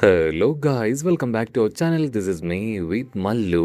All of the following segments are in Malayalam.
Hello guys, welcome back to our channel. This is me with Mallu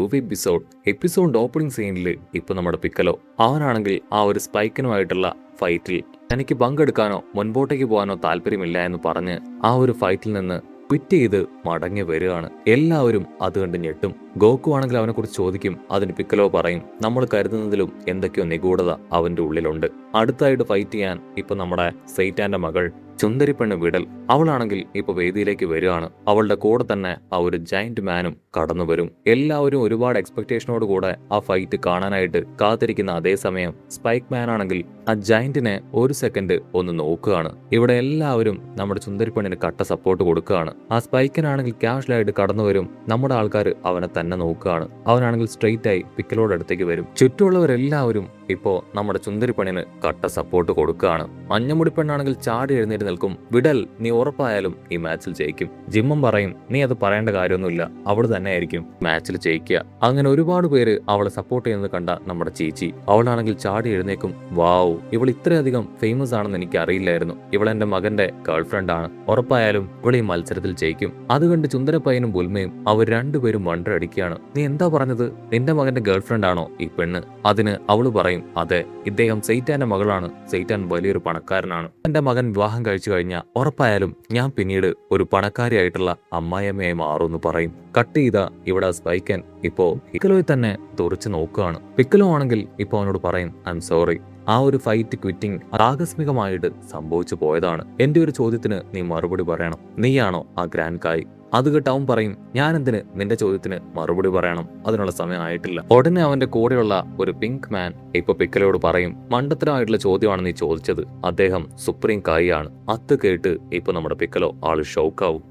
episode opening സീനിൽ ഇപ്പോൾ നമ്മുടെ പിക്കലോ അവനാണെങ്കിൽ ആ ഒരു സ്പൈക്കനുമായിട്ടുള്ള ഫൈറ്റിൽ തനിക്ക് പങ്കെടുക്കാനോ മുൻപോട്ടേക്ക് പോകാനോ താല്പര്യമില്ല എന്ന് പറഞ്ഞ് ആ ഒരു ഫൈറ്റിൽ നിന്ന് ക്വിറ്റ് ചെയ്ത് മടങ്ങി വരികയാണ്. എല്ലാവരും അത് കണ്ട് ഞെട്ടും. ഗോക്കു ആണെങ്കിൽ അവനെ കുറിച്ച് ചോദിക്കും. അതിന് പിക്കലോ പറയും, നമ്മൾ കരുതുന്നതിലും എന്തൊക്കെയോ നിഗൂഢത അവന്റെ ഉള്ളിലുണ്ട്. അടുത്തായിട്ട് ഫൈറ്റ് ചെയ്യാൻ ഇപ്പൊ നമ്മുടെ സെയ്റ്റാന്റെ മകൾ ചുന്ദരി പെണ്ണ് വിടൽ അവളാണെങ്കിൽ ഇപ്പൊ വേദിയിലേക്ക് വരികയാണ്. അവളുടെ കൂടെ തന്നെ ആ ഒരു ജയന്റ് മാനും കടന്നു വരും. എല്ലാവരും ഒരുപാട് എക്സ്പെക്ടേഷനോട് കൂടെ ആ ഫൈറ്റ് കാണാനായിട്ട് കാത്തിരിക്കുന്ന അതേ സമയം സ്പൈക്ക് മാൻ ആണെങ്കിൽ ആ ജയന്റിനെ ഒരു സെക്കൻഡ് ഒന്ന് നോക്കുകയാണ്. ഇവിടെ എല്ലാവരും നമ്മുടെ ചുന്ദരി പെണ്ണിന് കട്ട സപ്പോർട്ട് കൊടുക്കുകയാണ്. ആ സ്പൈക്കനാണെങ്കിൽ ക്യാഷ്വലായിട്ട് കടന്നു വരും. നമ്മുടെ ആൾക്കാർ അവനെ തന്നെ നോക്കുകയാണ്. അവനാണെങ്കിൽ സ്ട്രെയിറ്റ് ആയി പിക്കലോട് അടുത്തേക്ക് വരും. ചുറ്റുമുള്ളവരെല്ലാവരും ഇപ്പോ നമ്മുടെ ചുന്ദരി പെണ്ണിന് കട്ട സപ്പോർട്ട് കൊടുക്കുകയാണ്. മഞ്ഞമുടി പെണ്ണാണെങ്കിൽ ചാടി എഴുന്നേറ്റ് നിൽക്കും. വിടൽ, നീ ഉറപ്പായാലും ഈ മാച്ചിൽ ജയിക്കും. ജിമ്മം പറയും, നീ അത് പറയേണ്ട കാര്യമൊന്നുമില്ല, അവള് തന്നെ ആയിരിക്കും മാച്ചിൽ ജയിക്കുക. അങ്ങനെ ഒരുപാട് പേര് അവളെ സപ്പോർട്ട് ചെയ്യുന്നത് കണ്ട നമ്മുടെ ചേച്ചി അവളാണെങ്കിൽ ചാടി എഴുന്നേക്കും. വാവ്, ഇവൾ ഇത്രയധികം ഫേമസ് ആണെന്ന് എനിക്ക് അറിയില്ലായിരുന്നു. ഇവളെന്റെ മകന്റെ ഗേൾഫ്രണ്ട് ആണ്. ഉറപ്പായാലും ഇവൾ ഈ മത്സരത്തിൽ ജയിക്കും. അത് കണ്ട് ചുന്ദരപ്പയ്യനും ബുൽമയും അവർ രണ്ടുപേരും വണ്ടടിക്കുകയാണ്. നീ എന്താ പറഞ്ഞത്? നിന്റെ മകന്റെ ഗേൾഫ്രണ്ട് ആണോ ഈ പെണ്ണ്? അതിന് അവള് പറയും, അതെ, ഇദ്ദേഹം സെയ്റ്റാന്റെ മകളാണ്. സെയ്റ്റാൻ വലിയൊരു പണക്കാരനാണ്. എന്റെ മകൻ വിവാഹം കഴിച്ചു കഴിഞ്ഞാൽ ഉറപ്പായാലും ഞാൻ പിന്നീട് ഒരു പണക്കാരിയായിട്ടുള്ള അമ്മായിയമ്മയായി മാറുമെന്ന് പറയും. കട്ട് ചെയ്ത ഇവിടെ സ്പൈക്കൻ ഇപ്പോ പിക്കലോയെ തന്നെ തുറച്ചു നോക്കുകയാണ്. പിക്കലോ ആണെങ്കിൽ ഇപ്പൊ അവനോട് പറയും, ഐ എം സോറി, ആ ഒരു ഫൈറ്റ് ക്വിറ്റിംഗ് ആകസ്മികമായിട്ട് സംഭവിച്ചു പോയതാണ്. എന്റെ ഒരു ചോദ്യത്തിന് നീ മറുപടി പറയണം. നീയാണോ ആ ഗ്രാൻഡ് കായ്? അത് കേട്ട് അവൻ പറയും, ഞാനെന്തിന് നിന്റെ ചോദ്യത്തിന് മറുപടി പറയണം? അതിനുള്ള സമയം ആയിട്ടില്ല. ഉടനെ അവന്റെ കൂടെയുള്ള ഒരു പിങ്ക് മാൻ ഇപ്പൊ പിക്കലോട് പറയും, മണ്ടത്തരമായിട്ടുള്ള ചോദ്യമാണ് നീ ചോദിച്ചത്. അദ്ദേഹം സുപ്രീം കായി ആണ്. അത് കേട്ട് ഇപ്പൊ നമ്മുടെ പിക്കലോ ആള് ഷോക്കാവും.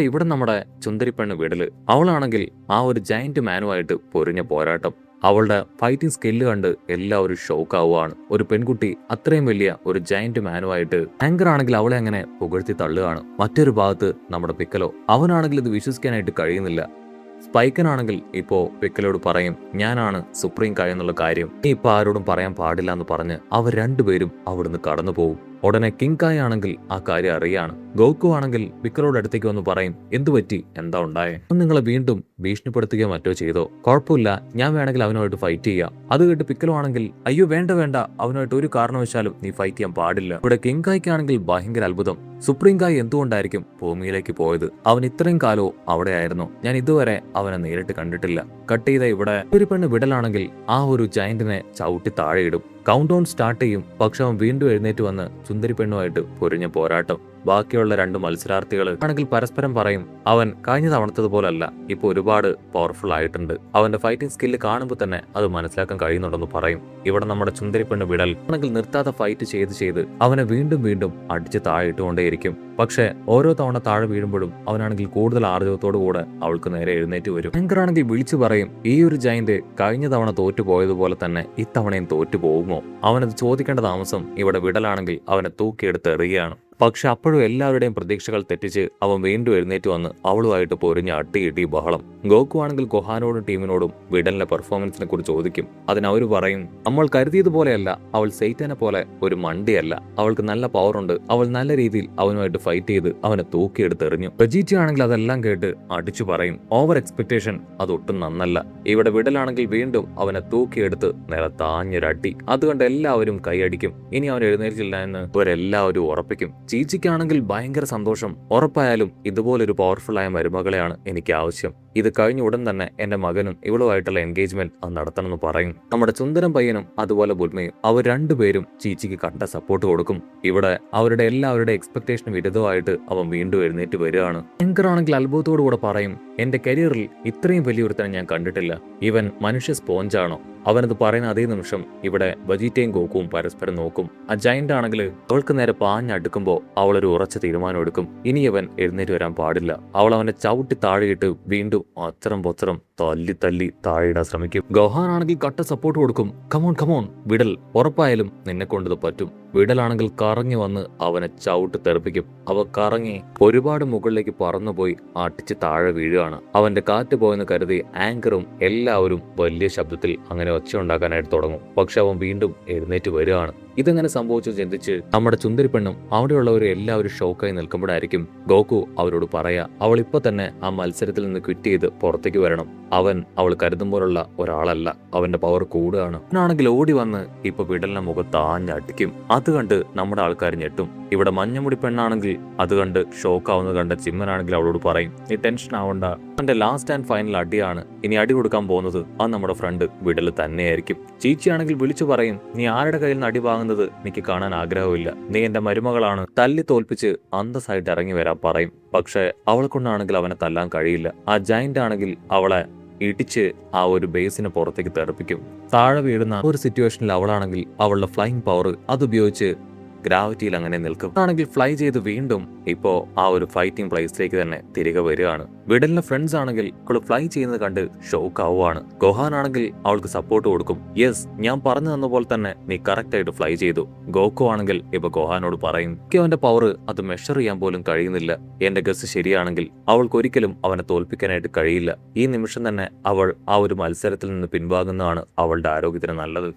ഇവിടെ നമ്മുടെ ചുന്ദരി പെണ്ണ് വിടല് അവളാണെങ്കിൽ ആ ഒരു ജയന്റ് മാനുമായിട്ട് പൊരിഞ്ഞ പോരാട്ടം. അവളുടെ ഫൈറ്റിംഗ് സ്കില്ല് കണ്ട് എല്ലാവരും ഷോക്ക് ആവുകയാണ്. ഒരു പെൺകുട്ടി അത്രയും വലിയ ഒരു ജയന്റ് മാനുമായിട്ട് ആങ്കർ ആണെങ്കിൽ അവളെ അങ്ങനെ പുകഴ്ത്തി തള്ളുകയാണ്. മറ്റൊരു ഭാഗത്ത് നമ്മുടെ പിക്കലോ അവനാണെങ്കിൽ ഇത് വിശ്വസിക്കാനായിട്ട് കഴിയുന്നില്ല. സ്പൈക്കനാണെങ്കിൽ ഇപ്പോ പിക്കലോട് പറയും, ഞാനാണ് സുപ്രീം കായ് എന്നുള്ള കാര്യം നീ ഇപ്പൊ ആരോടും പറയാൻ പാടില്ല എന്ന് പറഞ്ഞ് അവർ രണ്ടുപേരും അവിടുന്ന് കടന്നു പോകും. ഉടനെ കിങ് കായ് ആണെങ്കിൽ ആ കാര്യം അറിയാണ്. ഗോക്കു ആണെങ്കിൽ പിക്കലോട് അടുത്തേക്ക് വന്ന് പറയും, എന്തുപറ്റി, എന്താ ഉണ്ടായേ? നിങ്ങളെ വീണ്ടും ഭീഷണിപ്പെടുത്തുകയോ മറ്റോ ചെയ്തോ? കുഴപ്പമില്ല, ഞാൻ വേണമെങ്കിൽ അവനുമായിട്ട് ഫൈറ്റ് ചെയ്യാം. അത് കേട്ട് പിക്കലോ ആണെങ്കിൽ, അയ്യോ വേണ്ട വേണ്ട, അവനുമായിട്ട് ഒരു കാരണവശാലും നീ ഫൈറ്റ് ചെയ്യാൻ പാടില്ല. ഇവിടെ കിങ് കായ്ക്കാണെങ്കിൽ ഭയങ്കര അത്ഭുതം. സുപ്രീം കായ് എന്തുകൊണ്ടായിരിക്കും ഭൂമിയിലേക്ക് പോയത്? അവൻ ഇത്രയും കാലവും അവിടെയായിരുന്നു. ഞാൻ ഇതുവരെ അവനെ നേരിട്ട് കണ്ടിട്ടില്ല. കട്ട് ചെയ്ത ഇവിടെ ഒരു പെണ്ണ് വിടലാണെങ്കിൽ ആ ഒരു ജയന്റിനെ ചവിട്ടി താഴെയിടും. കൗണ്ട് ഡൗൺ സ്റ്റാർട്ട് ചെയ്യും. പക്ഷെ അവൻ വീണ്ടും എഴുന്നേറ്റ് വന്ന് ചുന്ദരി പെണ്ണുമായിട്ട് പൊരിഞ്ഞ പോരാട്ടം. ബാക്കിയുള്ള രണ്ട് മത്സരാർത്ഥികൾ ആണെങ്കിൽ പരസ്പരം പറയും, അവൻ കഴിഞ്ഞ തവണത്തതുപോലല്ല, ഇപ്പൊ ഒരുപാട് പവർഫുൾ ആയിട്ടുണ്ട്. അവന്റെ ഫൈറ്റിംഗ് സ്കില്ല് കാണുമ്പോൾ തന്നെ അത് മനസ്സിലാക്കാൻ കഴിയുന്നുണ്ടെന്ന് പറയും. ഇവിടെ നമ്മുടെ ചുന്ദരി പെണ്ണ് വിടൽ ആണെങ്കിൽ നിർത്താതെ ഫൈറ്റ് ചെയ്ത് അവനെ വീണ്ടും വീണ്ടും അടിച്ച് താഴെ ഇട്ടുകൊണ്ടേയിരിക്കും. പക്ഷെ ഓരോ തവണ താഴെ വീഴുമ്പോഴും അവനാണെങ്കിൽ കൂടുതൽ ആർജവത്തോടു കൂടെ അവൾക്ക് നേരെ എഴുന്നേറ്റ് വരും. ആങ്കറാണെങ്കിൽ വിളിച്ചു പറയും, ഈ ഒരു ജയന്റ് കഴിഞ്ഞ തവണ തോറ്റു പോയതുപോലെ തന്നെ ഇത്തവണയും തോറ്റു പോകുമോ? അവനത് ചോദിക്കേണ്ട താമസം ഇവിടെ വിടലാണെങ്കിൽ അവനെ തൂക്കിയെടുത്ത് എറിയുകയാണ്. പക്ഷെ അപ്പോഴും എല്ലാവരുടെയും പ്രതീക്ഷകൾ തെറ്റിച്ച് അവൻ വീണ്ടും എഴുന്നേറ്റ് വന്ന് അവളുമായിട്ട് പൊരിഞ്ഞ് അട്ടിയിട്ടി ബഹളം. ഗോക്കു ആണെങ്കിൽ കൊഹാനോടും ടീമിനോടും വിടലിന്റെ പെർഫോമൻസിനെ കുറിച്ച് ചോദിക്കും. അതിനവര് പറയും, നമ്മൾ കരുതിയതുപോലെയല്ല, അവൾ സെയ്റ്റാനെ പോലെ ഒരു മണ്ടിയല്ല, അവൾക്ക് നല്ല പവറുണ്ട്, അവൾ നല്ല രീതിയിൽ അവനുമായിട്ട് ഫൈറ്റ് ചെയ്ത് അവനെ തൂക്കിയെടുത്ത് എറിഞ്ഞു. വെജീറ്റി ആണെങ്കിൽ അതെല്ലാം കേട്ട് അടിച്ചു പറയും, ഓവർ എക്സ്പെക്ടേഷൻ അതൊട്ടും നന്നല്ല. ഇവിടെ വിടലാണെങ്കിൽ വീണ്ടും അവനെ തൂക്കിയെടുത്ത് നിലത്താഞ്ഞൊരട്ടി. അതുകൊണ്ട് എല്ലാവരും കൈയടിക്കും. ഇനി അവൻ എഴുന്നേറ്റില്ല എന്ന് ഇവരെല്ലാവരും ഉറപ്പിക്കും. ചീച്ചിക്കാണെങ്കിൽ ഭയങ്കര സന്തോഷം. ഉറപ്പായാലും ഇതുപോലൊരു പവർഫുൾ ആയ മരുമകളെയാണ് എനിക്ക് ആവശ്യം. ഇത് കഴിഞ്ഞ ഉടൻ തന്നെ എന്റെ മകനും ഇവളുമായിട്ടുള്ള എൻഗേജ്മെന്റ് അത് നടത്തണമെന്ന് പറയും. നമ്മുടെ സുന്ദരം പയ്യനും അതുപോലെ ബുൽമയും അവർ രണ്ടുപേരും ചീച്ചിക്ക് കണ്ട സപ്പോർട്ട് കൊടുക്കും. ഇവിടെ അവരുടെ എല്ലാവരുടെ എക്സ്പെക്ടേഷന് വിരുദ്ധമായിട്ട് അവൻ വീണ്ടും എഴുന്നേറ്റ് വരികയാണ്. ആണെങ്കിൽ അത്ഭുതത്തോടു കൂടെ പറയും, എന്റെ കരിയറിൽ ഇത്രയും വലിയൊരുത്തനെ ഞാൻ കണ്ടിട്ടില്ല. ഇവൻ മനുഷ്യ സ്പോഞ്ചാണോ? അവനത് പറയുന്ന അതേ നിമിഷം ഇവിടെ വജീറ്റയും ഗോക്കുവും പരസ്പരം നോക്കും. ആ ജയന്റ് ആണെങ്കിൽ അവൾക്ക് നേരെ പാഞ്ഞടുക്കുമ്പോൾ അവളൊരു ഉറച്ച തീരുമാനം എടുക്കും. ഇനി അവൻ എഴുന്നേറ്റ് വരാൻ പാടില്ല. അവൾ അവനെ ചവിട്ടി താഴെയിട്ട് വീണ്ടും അച്ചറം പൊച്ചറം തല്ലി താഴെയിടാൻ ശ്രമിക്കും. ഗോഹാൻ ആണെങ്കിൽ കട്ട സപ്പോർട്ട് കൊടുക്കും. കമോൺ വിടൽ, ഉറപ്പായാലും നിന്നെ കൊണ്ടത് പറ്റും. വിടലാണെങ്കിൽ കറങ്ങി വന്ന് അവനെ ചവിട്ട് തെറിപ്പിക്കും. അവ കറങ്ങി ഒരുപാട് മുകളിലേക്ക് പറന്നുപോയി അടിച്ച് താഴെ വീഴുകയാണ്. അവന്റെ കാറ്റ് പോയെന്ന് കരുതി ആങ്കറും എല്ലാവരും വലിയ ശബ്ദത്തിൽ അങ്ങനെ ഒച്ച ഉണ്ടാക്കാനായിട്ട് തുടങ്ങും. പക്ഷെ അവൻ വീണ്ടും എഴുന്നേറ്റ് വരികയാണ്. ഇതെങ്ങനെ സംഭവിച്ചു ചിന്തിച്ച് നമ്മുടെ ചുന്ദരി പെണ്ണും അവിടെയുള്ളവർ എല്ലാവരും ഷോക്കായി നിൽക്കുമ്പോഴായിരിക്കും ഗോകു അവരോട് പറയാ അവൾ ഇപ്പൊ തന്നെ ആ മത്സരത്തിൽ നിന്ന് ക്വിറ്റ് ചെയ്ത് പുറത്തേക്ക് വരണം. അവൾ കരുതുമ്പോലുള്ള ഒരാളല്ല, അവന്റെ പവർ കൂടുകയാണ്. അവനാണെങ്കിൽ ഓടി വന്ന് ഇപ്പൊ വിടലിന്റെ മുഖത്ത് ആഞ്ഞടിക്കും. അത് കണ്ട് നമ്മുടെ ആൾക്കാർ ഞെട്ടും. ഇവിടെ മഞ്ഞമുടി പെണ്ണാണെങ്കിൽ അത് കണ്ട് ഷോക്കാവുന്നത് കണ്ട ചിമ്മനാണെങ്കിൽ അവളോട് പറയും, നീ ടെൻഷൻ ആവണ്ട, അവന്റെ ലാസ്റ്റ് ആൻഡ് ഫൈനൽ അടിയാണ്, ഇനി അടി കൊടുക്കാൻ പോകുന്നത് അത് നമ്മുടെ ഫ്രണ്ട് വിടൽ തന്നെയായിരിക്കും. ചീച്ചിയാണെങ്കിൽ വിളിച്ചു പറയും, നീ ആരുടെ കയ്യിൽ നിന്ന് അടി വാങ്ങുന്നത് എനിക്ക് കാണാൻ ആഗ്രഹമില്ല, നീ എന്റെ മരുമകളാണ്, തല്ലി തോൽപ്പിച്ച് അന്തസ്സായിട്ട് ഇറങ്ങി വരാൻ പറയും. പക്ഷെ അവളെ കൊണ്ടാണെങ്കിൽ അവനെ തല്ലാൻ കഴിയില്ല. ആ ജയന്റ് ആണെങ്കിൽ അവളെ ഇടിച്ച് ആ ഒരു ബേസിന് പുറത്തേക്ക് തെറിപ്പിക്കും. താഴെ വീഴുന്ന ഒരു സിറ്റുവേഷനിൽ അവളാണെങ്കിൽ അവളുടെ ഫ്ലൈയിങ് പവർ അതുപയോഗിച്ച് ഗ്രാവിറ്റിയിൽ അങ്ങനെ നിൽക്കും. ആണെങ്കിൽ ഫ്ലൈ ചെയ്ത് വീണ്ടും ഇപ്പോ ആ ഒരു ഫൈറ്റിംഗ് പ്ലേസിലേക്ക് തന്നെ തിരികെ വരികയാണ്. വിടലിന്റെ ഫ്രണ്ട്സ് ആണെങ്കിൽ അവൾ ഫ്ലൈ ചെയ്യുന്നത് കണ്ട് ഷോക്ക് ആവുകയാണ്. ഗോഹാൻ ആണെങ്കിൽ അവൾക്ക് സപ്പോർട്ട് കൊടുക്കും. യെസ്, ഞാൻ പറഞ്ഞു തന്ന പോലെ തന്നെ നീ കറക്റ്റ് ആയിട്ട് ഫ്ലൈ ചെയ്തു. ഗോകു ആണെങ്കിൽ ഇപ്പൊ ഗോഹാനോട് പറയും, അവന്റെ പവർ അത് മെഷർ ചെയ്യാൻ പോലും കഴിയുന്നില്ല. എന്റെ ഗസ് ശരിയാണെങ്കിൽ അവൾക്ക് ഒരിക്കലും അവനെ തോൽപ്പിക്കാനായിട്ട് കഴിയില്ല. ഈ നിമിഷം തന്നെ അവൾ ആ ഒരു മത്സരത്തിൽ നിന്ന് പിൻവാങ്ങുന്നതാണ് അവളുടെ ആരോഗ്യത്തിന് നല്ലത്.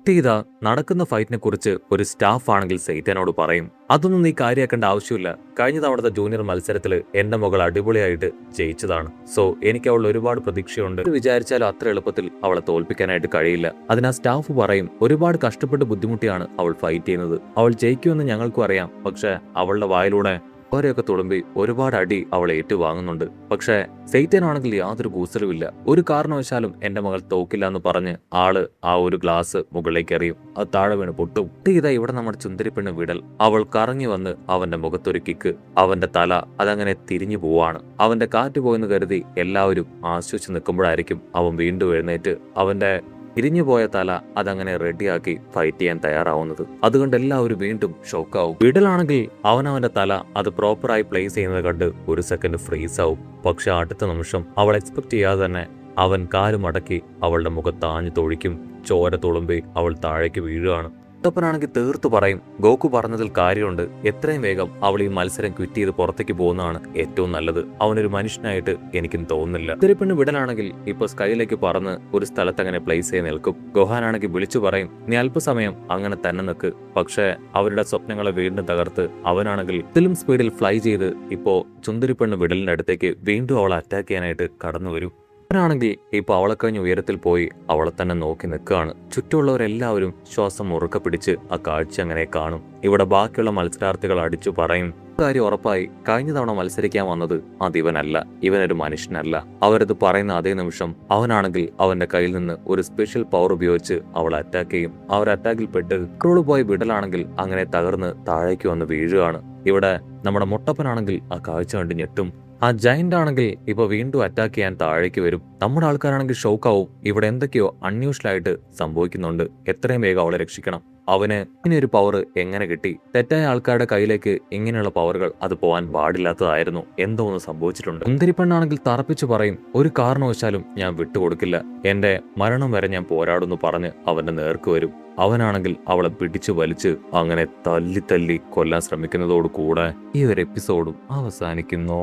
ഇതാ നടക്കുന്ന ഫൈറ്റിനെ കുറിച്ച് ഒരു സ്റ്റാഫ് ആണെങ്കിൽ സെയ്റ്റനോട് പറയും, അതൊന്നും നീ കാര്യമാക്കേണ്ട ആവശ്യമില്ല. കഴിഞ്ഞ തവണത്തെ ജൂനിയർ മത്സരത്തിൽ എന്റെ മകൾ അടിപൊളിയായിട്ട് ജയിച്ചതാണ്. സോ എനിക്ക് അവൾ ഒരുപാട് പ്രതീക്ഷയുണ്ട്. വിചാരിച്ചാലും അത്ര എളുപ്പത്തിൽ അവളെ തോൽപ്പിക്കാനായിട്ട് കഴിയില്ല. അതിനാ സ്റ്റാഫ് പറയും, ഒരുപാട് കഷ്ടപ്പെട്ട് ബുദ്ധിമുട്ടിയാണ് അവൾ ഫൈറ്റ് ചെയ്യുന്നത്. അവൾ ജയിക്കുമെന്ന് ഞങ്ങൾക്കും അറിയാം. പക്ഷെ അവളുടെ വായിലൂടെ അവരെയൊക്കെ തുളുമ്പി ഒരുപാട് അടി അവൾ ഏറ്റുവാങ്ങുന്നുണ്ട്. പക്ഷെ സെയ്റ്റനാണെങ്കിൽ യാതൊരു കൂസലുമില്ല. ഒരു കാരണവശാലും എന്റെ മകൾ തോക്കില്ല എന്ന് പറഞ്ഞ് ആള് ആ ഒരു ഗ്ലാസ് മുകളിലേക്ക് എറിയും. അത് താഴെ വീണ് പൊട്ടും. ഇതാ ഇവിടെ നമ്മുടെ ചുന്ദരിപ്പെണ്ണ് വിടൽ അവൾ കറങ്ങി വന്ന് അവന്റെ മുഖത്തൊരു കിക്ക്. അവന്റെ തല അതങ്ങനെ തിരിഞ്ഞു പോവാണ്. അവന്റെ കാറ്റ് പോയെന്ന് കരുതി എല്ലാവരും ആശ്വസിച്ച് നിൽക്കുമ്പോഴായിരിക്കും അവൻ വീണ്ടും എഴുന്നേറ്റ് അവന്റെ ഇരിഞ്ഞുപോയ തല അതങ്ങനെ റെഡിയാക്കി ഫൈറ്റ് ചെയ്യാൻ തയ്യാറാവുന്നത്. അതുകൊണ്ട് എല്ലാവരും വീണ്ടും ഷോക്കാവും. വിടലാണെങ്കിൽ അവനവന്റെ തല അത് പ്രോപ്പറായി പ്ലേസ് ചെയ്യുന്നത് കണ്ട് ഒരു സെക്കൻഡ് ഫ്രീസ് ആവും. പക്ഷെ അടുത്ത നിമിഷം അവൾ എക്സ്പെക്ട് ചെയ്യാതെ തന്നെ അവൻ കാല് മടക്കി അവളുടെ മുഖത്ത് ആഞ്ഞു തൊഴിക്കും. ചോര തുളുമ്പി അവൾ താഴേക്ക് വീഴുകയാണ്. ാണെങ്കിൽ തീർത്തു പറയും, ഗോകു പറഞ്ഞതിൽ കാര്യമുണ്ട്. എത്രയും വേഗം അവൾ ഈ മത്സരം ക്വിറ്റ് ചെയ്ത് പുറത്തേക്ക് പോകുന്നതാണ് ഏറ്റവും നല്ലത്. അവനൊരു മനുഷ്യനായിട്ട് എനിക്കും തോന്നുന്നില്ല. തിരുപ്പെണ്ണ് വിടലാണെങ്കിൽ ഇപ്പൊ സ്കൈയിലേക്ക് പറന്ന് ഒരു സ്ഥലത്ത് അങ്ങനെ പ്ലേസ് ചെയ്ത് നിൽക്കും. ഗോഹാനാണെങ്കിൽ വിളിച്ചു പറയും, നീ അല്പസമയം അങ്ങനെ തന്നെ നിൽക്ക്. പക്ഷെ അവരുടെ സ്വപ്നങ്ങളെ വീണ്ടും തകർത്ത് അവനാണെങ്കിൽ ഇതിലും സ്പീഡിൽ ഫ്ലൈ ചെയ്ത് ഇപ്പോ ചുന്ദരിപ്പെണ്ണ് വിടലിന്റെ അടുത്തേക്ക് വീണ്ടും അവളെ അറ്റാക്ക് ചെയ്യാനായിട്ട് കടന്നു വരും. അവനാണെങ്കിൽ ഇപ്പൊ അവളെ കഴിഞ്ഞ് ഉയരത്തിൽ പോയി അവളെ തന്നെ നോക്കി നിൽക്കുകയാണ്. ചുറ്റുമുള്ളവരെല്ലാവരും ശ്വാസം മുറുക്കെ പിടിച്ച് ആ കാഴ്ച അങ്ങനെ കാണും. ഇവിടെ ബാക്കിയുള്ള മത്സരാർത്ഥികൾ അടിച്ചു പറയും, കാര്യം ഉറപ്പായി കഴിഞ്ഞ തവണ മത്സരിക്കാൻ വന്നത് അതിവനല്ല, ഇവനൊരു മനുഷ്യനല്ല. അവരത് പറയുന്ന അതേ നിമിഷം അവനാണെങ്കിൽ അവന്റെ കയ്യിൽ നിന്ന് ഒരു സ്പെഷ്യൽ പവർ ഉപയോഗിച്ച് അവളെ അറ്റാക്ക് ചെയ്യും. ആ ഒരു അറ്റാക്കിൽ പെട്ട് ക്രോള് പോയി വിടലാണെങ്കിൽ അങ്ങനെ തകർന്ന് താഴേക്ക് വന്ന് വീഴുകയാണ്. ഇവിടെ നമ്മുടെ മുട്ടപ്പനാണെങ്കിൽ ആ കാഴ്ച കണ്ട് ഞെട്ടും. ആ ജയന്റ് ആണെങ്കിൽ ഇപ്പൊ വീണ്ടും അറ്റാക്ക് ചെയ്യാൻ താഴേക്ക് വരും. നമ്മുടെ ആൾക്കാരാണെങ്കിൽ ഷോക്കാവും. ഇവിടെ എന്തൊക്കെയോ അൺയൂഷ്വൽ ആയിട്ട് സംഭവിക്കുന്നുണ്ട്. എത്രയും വേഗം അവളെ രക്ഷിക്കണം. അവന് ഇങ്ങനെയൊരു പവർ എങ്ങനെ കിട്ടി? തെറ്റായ ആൾക്കാരുടെ കയ്യിലേക്ക് ഇങ്ങനെയുള്ള പവറുകൾ അത് പോകാൻ പാടില്ലാത്തതായിരുന്നു. എന്തോ ഒന്ന് സംഭവിച്ചിട്ടുണ്ട്. സുന്ദരിപ്പെണ്ണാണെങ്കിൽ തറപ്പിച്ചു പറയും, ഒരു കാരണവശാലും ഞാൻ വിട്ടുകൊടുക്കില്ല. എന്റെ മരണം വരെ ഞാൻ പോരാടുന്നു പറഞ്ഞ് അവന്റെ നേർക്ക് വരും. അവനാണെങ്കിൽ അവളെ പിടിച്ചു വലിച്ച് അങ്ങനെ തല്ലി കൊല്ലാൻ ശ്രമിക്കുന്നതോട് കൂടെ ഈ ഒരു എപ്പിസോഡും അവസാനിക്കുന്നു.